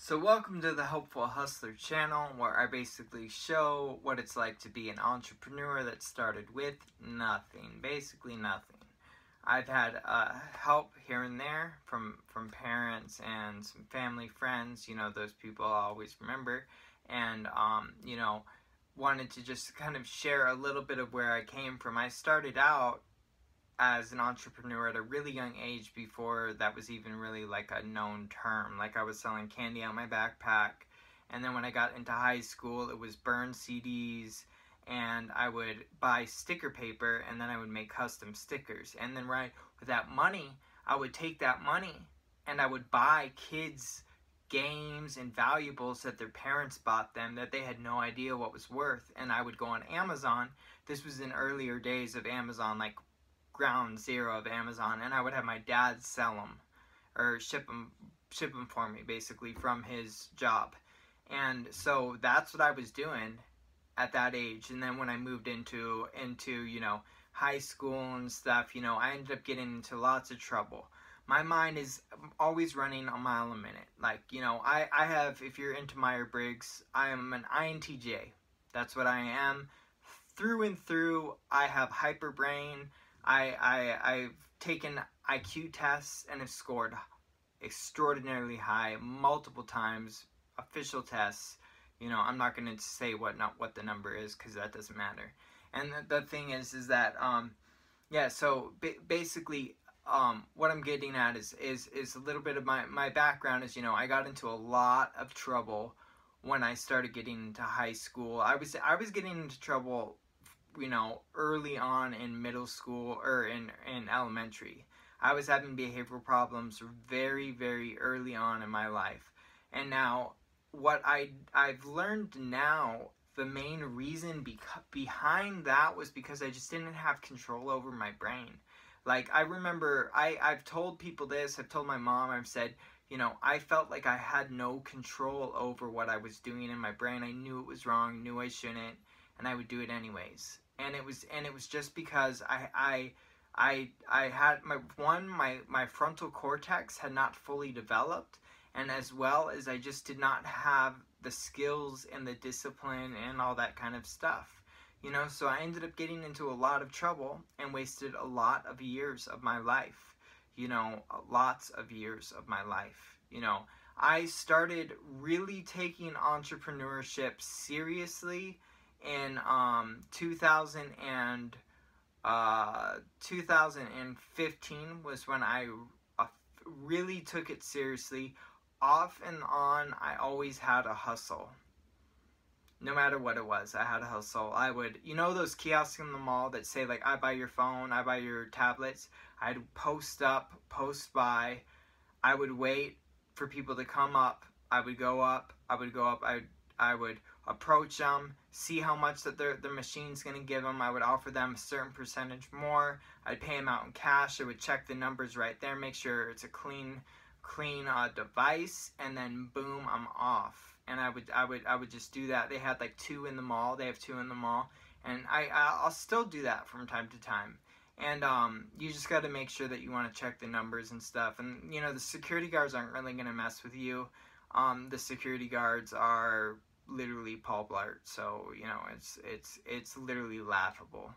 So welcome to the Hopeful Hustler channel, where I basically show what it's like to be an entrepreneur that started with nothing, basically nothing. I've had help here and there from parents and some family friends, those people I always remember, and wanted to just kind of share a little bit of where I came from. I started out as an entrepreneur at a really young age, before that was even really like a known term. Like, I was selling candy out my backpack, and then when I got into high school, it was burn CDs, and I would buy sticker paper, and then I would make custom stickers. And then with that money, I would take that money and I would buy kids games and valuables that their parents bought them that they had no idea what was worth. And I would go on Amazon. This was in earlier days of Amazon, like ground zero of Amazon, and I would have my dad sell them or ship them for me, basically, from his job. And so that's what I was doing at that age. And then when I moved into high school and stuff, I ended up getting into lots of trouble. My mind is always running a mile a minute. Like, I have, if you're into Myers-Briggs, I am an INTJ. That's what I am through and through. I have hyper brain. I've taken IQ tests and have scored extraordinarily high multiple times, official tests. I'm not going to say what the number is, because that doesn't matter. And the thing is that, so basically, what I'm getting at is a little bit of my background is, I got into a lot of trouble when I started getting into high school. I was getting into trouble early on in middle school or in elementary. I was having behavioral problems very, very early on in my life. And now, what I've learned now, the main reason behind that was because I just didn't have control over my brain. Like, I remember, I've told people this, I've told my mom, I've said, I felt like I had no control over what I was doing in my brain. I knew it was wrong, knew I shouldn't, and I would do it anyways. And it was just because I had my frontal cortex had not fully developed, and as well as I just did not have the skills and the discipline and all that kind of stuff. So I ended up getting into a lot of trouble and wasted a lot of years of my life. Lots of years of my life. I started really taking entrepreneurship seriously in 2015 was when I really took it seriously. Off and on, I always had a hustle. No matter what it was, I had a hustle. I would, those kiosks in the mall that say, like, I buy your phone, I buy your tablets. I'd post up, post by. I would wait for people to come up. I would go up. I would approach them, see how much that their machine's going to give them. I would offer them a certain percentage more. I'd pay them out in cash. I would check the numbers right there, make sure it's a clean device, and then boom, I'm off. And I would just do that. They had like 2 in the mall. They have 2 in the mall, and I'll still do that from time to time. And you just got to make sure that you want to check the numbers and stuff. And the security guards aren't really going to mess with you. The security guards are literally Paul Blart, so it's literally laughable.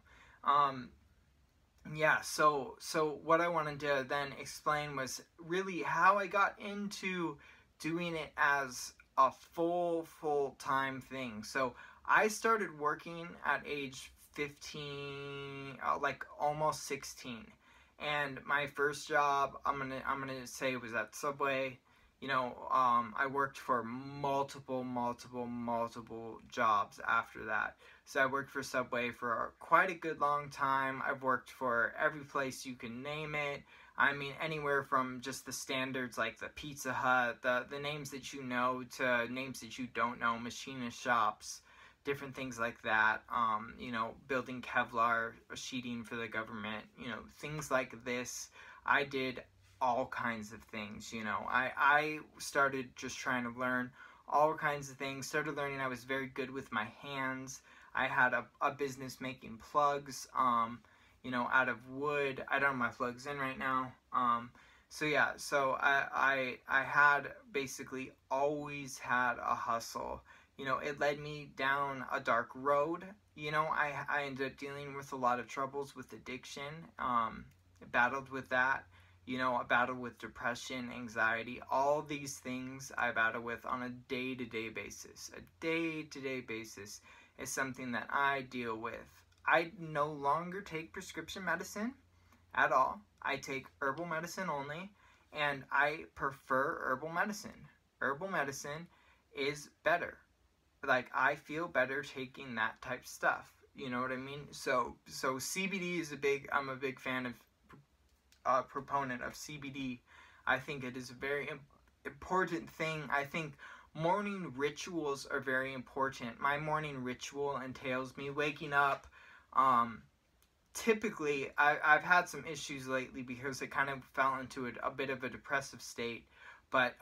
So what I wanted to then explain was really how I got into doing it as a full-time thing. So I started working at age 15, like almost 16, and my first job, I'm gonna say, was at Subway. I worked for multiple jobs after that. So I worked for Subway for quite a good long time. I've worked for every place you can name it. I mean, anywhere from just the standards like the Pizza Hut, the names that you know, to names that you don't know, machinist shops, different things like that. Building Kevlar sheeting for the government, things like this. I did all kinds of things. I started just trying to learn all kinds of things. Started learning I was very good with my hands. I had a business making plugs, out of wood. I don't have my plugs in right now. So yeah, so I had basically always had a hustle. You know, it led me down a dark road. You know, I ended up dealing with a lot of troubles with addiction. Battled with that. You know, I battled with depression, anxiety, all these things I battle with on a day-to-day basis. A day-to-day basis is something that I deal with. I no longer take prescription medicine at all. I take herbal medicine only, and I prefer herbal medicine. Herbal medicine is better. Like, I feel better taking that type stuff. You know what I mean? So CBD is I'm a big fan of, proponent of CBD. I think it is a very important thing. I think morning rituals are very important. My morning ritual entails me waking up. Typically, I've had some issues lately because it kind of fell into a bit of a depressive state. But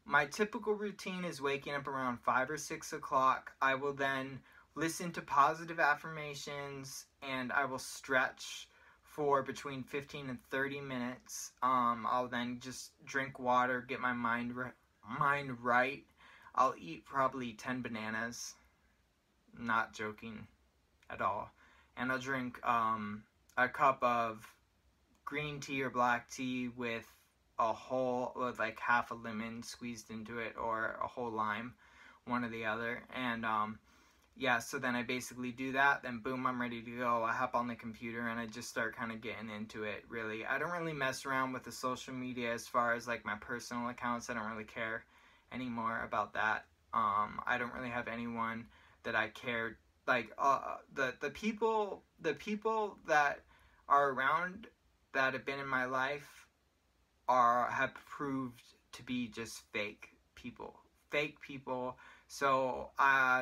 my typical routine is waking up around 5 or 6 o'clock. I will then listen to positive affirmations, and I will stretch for between 15 and 30 minutes. I'll then just drink water, get my mind right. I'll eat probably 10 bananas. Not joking at all. And I'll drink a cup of green tea or black tea with like half a lemon squeezed into it, or a whole lime, one or the other. And yeah, so then I basically do that, then boom, I'm ready to go. I hop on the computer and I just start kind of getting into it, really. I don't really mess around with the social media as far as like my personal accounts. I don't really care anymore about that. I don't really have anyone that I care, like the people that are around that have been in my life have proved to be just fake people. So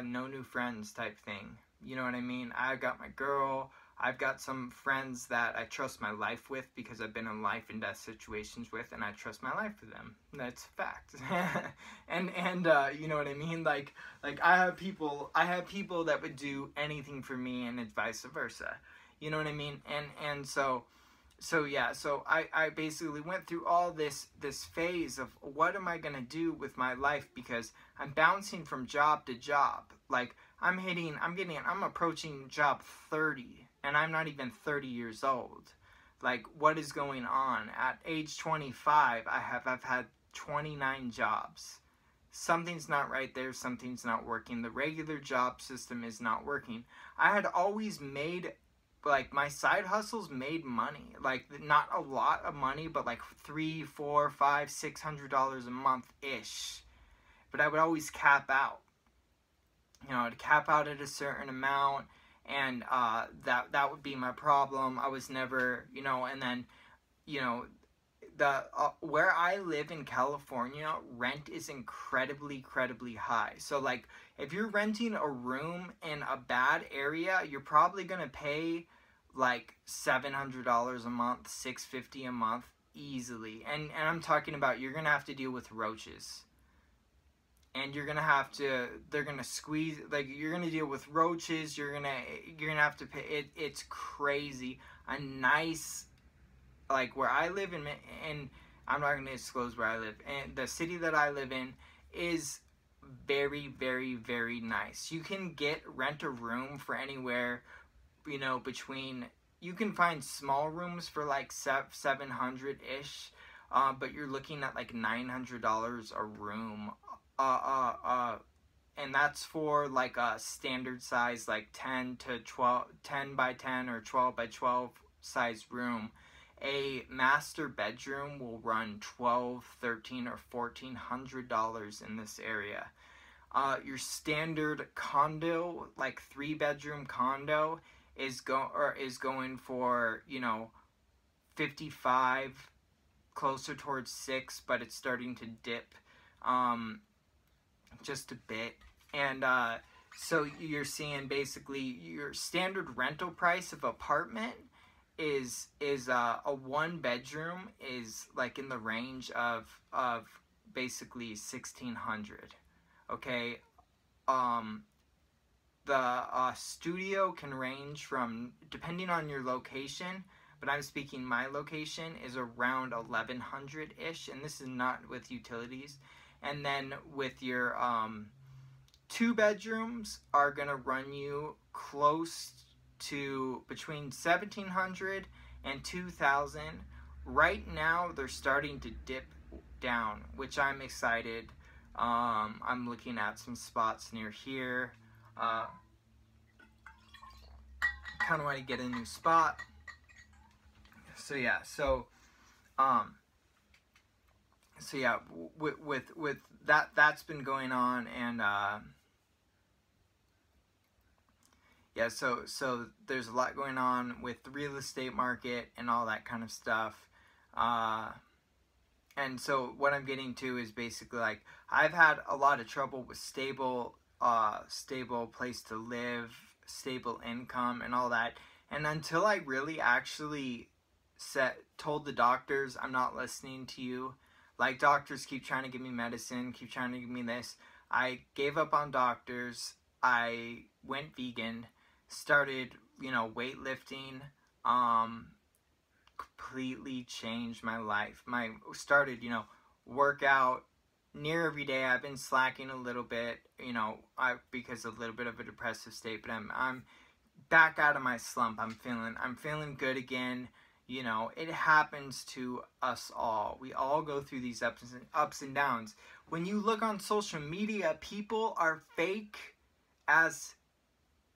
no new friends type thing. You know what I mean? I've got my girl. I've got some friends that I trust my life with because I've been in life and death situations with, and I trust my life with them. That's a fact. and you know what I mean? Like I have people that would do anything for me, and it's vice versa. You know what I mean? And so yeah, so I basically went through all this phase of what am I gonna do with my life, because I'm bouncing from job to job. Like I'm approaching job 30, and I'm not even 30 years old. Like, what is going on? At age 25, I've had 29 jobs. Something's not right there. Something's not working. The regular job system is not working. I had always made, like, my side hustles made money. Like, not a lot of money, but like $300, $400, $500, $600 a month ish. But I would always cap out. You know, I'd cap out at a certain amount, and that would be my problem. I was never, you know, and then, you know, the where I live in California, rent is incredibly high. So like, if you're renting a room in a bad area, you're probably gonna pay like $700 a month, $650 a month easily. And I'm talking about, you're gonna have to deal with roaches. And you're gonna have to, they're gonna squeeze, like, you're gonna deal with roaches, you're gonna have to pay, it's crazy. A nice, like, where I live in, and I'm not gonna disclose where I live, and the city that I live in is very nice. You can rent a room for anywhere, you know, between, you can find small rooms for like 700-ish, but you're looking at like $900 a room. And that's for like a standard size, like 10 by 10 or 12 by 12 size room. A master bedroom will run $1,200, $1,300, or $1,400 in this area. Your standard condo, like 3-bedroom condo, is going for, you know, 55, closer towards 6, but it's starting to dip just a bit. And so you're seeing basically your standard rental price of apartment is a 1-bedroom is like in the range of basically 1,600. Okay, the studio can range from, depending on your location, but I'm speaking my location is around 1100-ish, and this is not with utilities. And then with your 2 bedrooms are gonna run you close to between 1700 and 2000. Right now they're starting to dip down, which I'm excited. I'm looking at some spots near here. Kind of want to get a new spot. So yeah, with that's been going on, and yeah, so there's a lot going on with the real estate market and all that kind of stuff. And so what I'm getting to is basically like I've had a lot of trouble with stable place to live, stable income, and all that. And until I really actually told the doctors, I'm not listening to you. Like, doctors keep trying to give me medicine, keep trying to give me this. I gave up on doctors. I went vegan, started, weightlifting, completely changed my life. Started, workout near every day. I've been slacking a little bit, because of a little bit of a depressive state, but I'm back out of my slump. I'm feeling good again. It happens to us all. We all go through these ups and downs. When you look on social media, people are fake as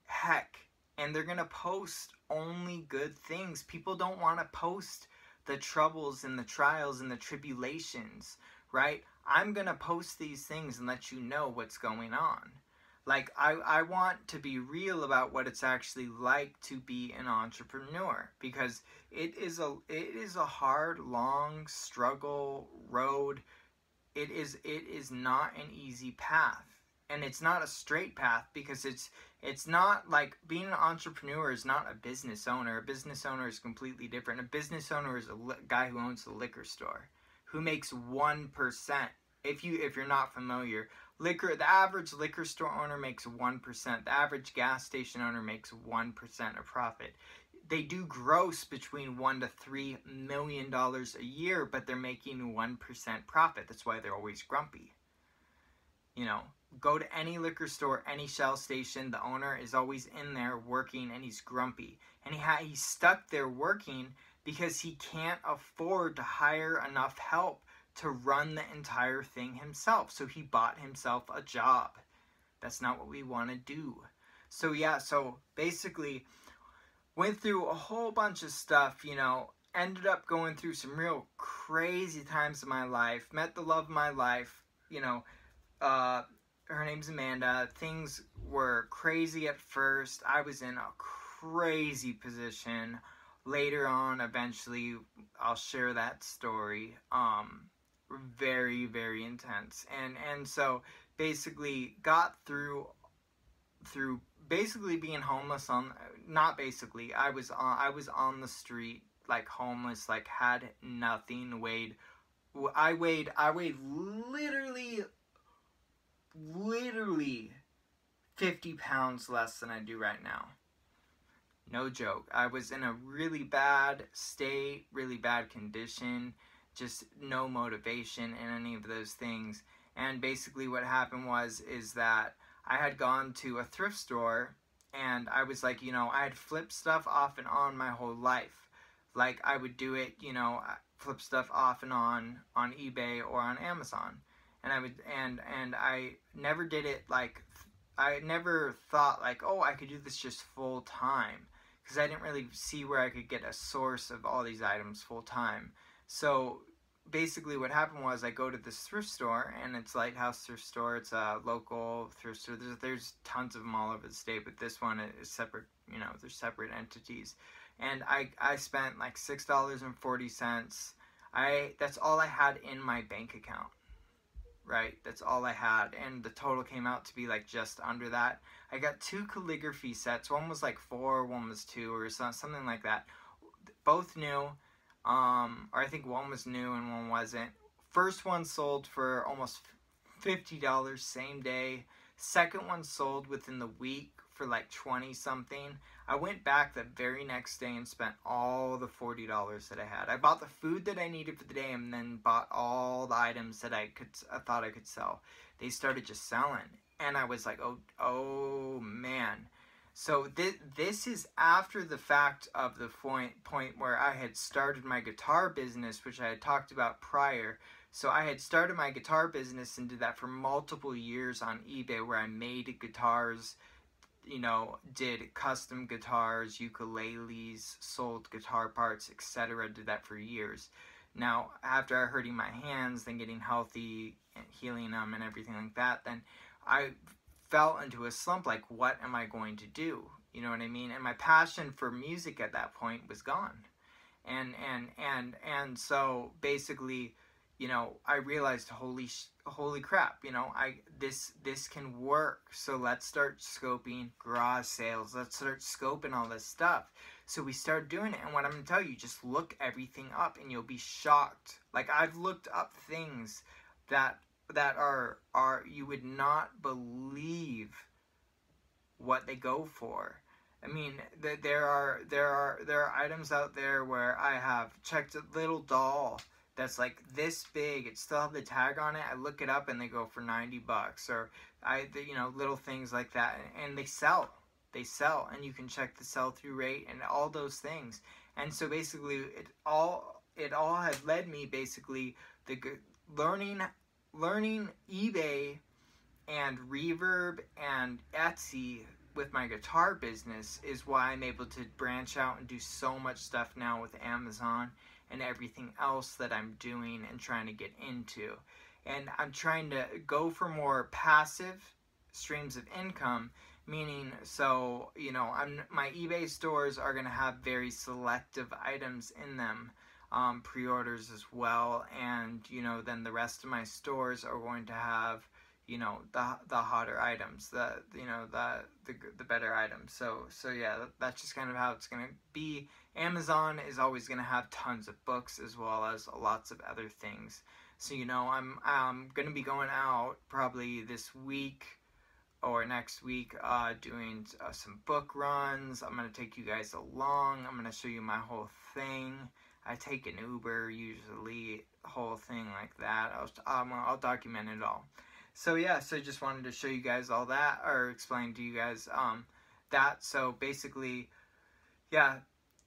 heck, and they're gonna post only good things. People don't want to post the troubles and the trials and the tribulations, right? I'm gonna post these things and let you know what's going on. Like, I want to be real about what it's actually like to be an entrepreneur, because it is a hard, long struggle road. It is not an easy path, and it's not a straight path, because it's not like being an entrepreneur is not a business owner. A business owner is completely different. A business owner is a guy who owns a liquor store, who makes 1%. If you're not familiar, the average liquor store owner makes 1%. The average gas station owner makes 1% of profit. They do gross between $1 to $3 million a year, but they're making 1% profit. That's why they're always grumpy. Go to any liquor store, any Shell station, the owner is always in there working, and he's grumpy. And he's stuck there working because he can't afford to hire enough help to run the entire thing himself. So he bought himself a job. That's not what we want to do. So yeah, so basically went through a whole bunch of stuff, ended up going through some real crazy times in my life, met the love of my life, her name's Amanda. Things were crazy at first. I was in a crazy position. Later on, eventually, I'll share that story. Very, very intense. And so basically got through basically being homeless I was on the street, like homeless, like had nothing, I weighed literally 50 pounds less than I do right now. No joke. I was in a really bad state, really bad condition, just no motivation in any of those things. And basically what happened is that I had gone to a thrift store, and I was like, I had flipped stuff off and on my whole life. Like, I would do it, flip stuff off and on eBay or on Amazon. And I never did it like, I never thought like, oh, I could do this just full time, because I didn't really see where I could get a source of all these items full time. So basically what happened was I go to this thrift store, and it's Lighthouse Thrift Store. It's a local thrift store. There's tons of them all over the state, but this one is separate, there's separate entities. And I spent like $6.40. That's all I had in my bank account. Right, that's all I had, and the total came out to be like just under that. I got 2 calligraphy sets. One was like 4, one was 2, or something like that. Both new, or I think one was new and one wasn't. First one sold for almost $50 same day. Second one sold within the week for like 20 something. I went back the very next day and spent all the $40 that I had. I bought the food that I needed for the day and then bought all the items that I thought I could sell. They started just selling, and I was like, oh man. So this is after the fact of the point where I had started my guitar business, which I had talked about prior. So I had started my guitar business and did that for multiple years on eBay, where I made guitars, you know, did custom guitars, ukuleles, sold guitar parts, etc. Did that for years. Now, after hurting my hands, then getting healthy and healing them and everything like that, then I fell into a slump, like, what am I going to do? You know what I mean? And my passion for music at that point was gone. And so basically, you know, I realized, holy crap, you know, this can work. So let's start scoping garage sales. Let's start scoping all this stuff. So we started doing it, and what I'm gonna tell you, just look everything up, and you'll be shocked. Like, I've looked up things that are you would not believe what they go for. I mean, there are items out there where I have checked a little doll that's like this big. It still have the tag on it. I look it up and they go for $90, or you know, little things like that, and they sell, and you can check the sell-through rate and all those things. And so basically, it all had led me basically learning eBay and Reverb and Etsy with my guitar business is why I'm able to branch out and do so much stuff now with Amazon and everything else that I'm doing and trying to get into. And I'm trying to go for more passive streams of income, meaning, so, you know, my eBay stores are going to have very selective items in them, pre-orders as well, and, you know, then the rest of my stores are going to have, you know, the hotter items, the better items. So yeah, that's just kind of how it's gonna be. Amazon is always gonna have tons of books as well as lots of other things. So, you know, I'm gonna be going out probably this week or next week, doing some book runs. I'm gonna take you guys along. I'm gonna show you my whole thing. I take an Uber usually, whole thing like that. I'll document it all. So yeah, so just wanted to show you guys all that, or explain to you guys that. So basically, yeah,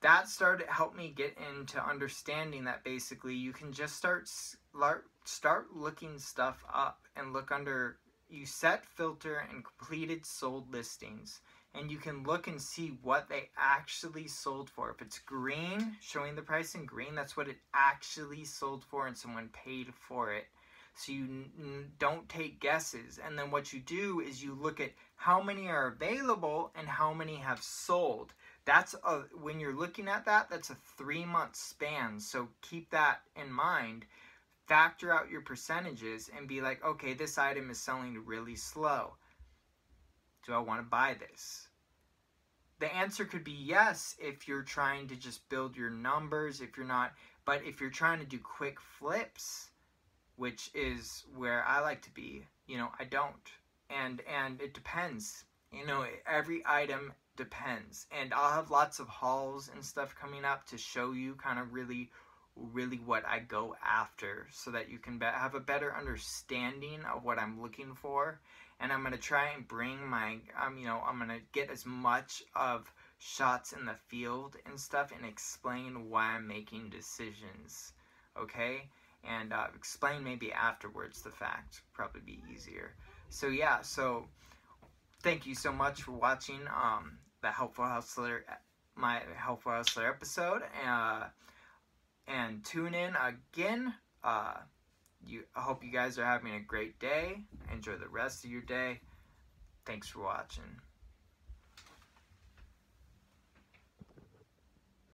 that helped me get into understanding that basically you can just start looking stuff up and look under. You set filter and completed sold listings, and you can look and see what they actually sold for. If it's green, showing the price in green, that's what it actually sold for and someone paid for it. So you don't take guesses. And then what you do is you look at how many are available and how many have sold. That's when you're looking at that, that's a 3-month span. So keep that in mind. Factor out your percentages and be like, okay, this item is selling really slow. Do I want to buy this? The answer could be yes if you're trying to just build your numbers, if you're not. But if you're trying to do quick flips, which is where I like to be, you know, I don't. And it depends. You know, every item depends. And I'll have lots of hauls and stuff coming up to show you kind of really what I go after, so that you can have a better understanding of what I'm looking for. And I'm going to try and bring my, you know, I'm going to get as much of shots in the field and stuff and explain why I'm making decisions, okay? And explain maybe afterwards the fact, probably be easier. So yeah, so thank you so much for watching the Helpful Hustler, my Helpful Hustler episode, and tune in again. I hope you guys are having a great day. Enjoy the rest of your day. Thanks for watching.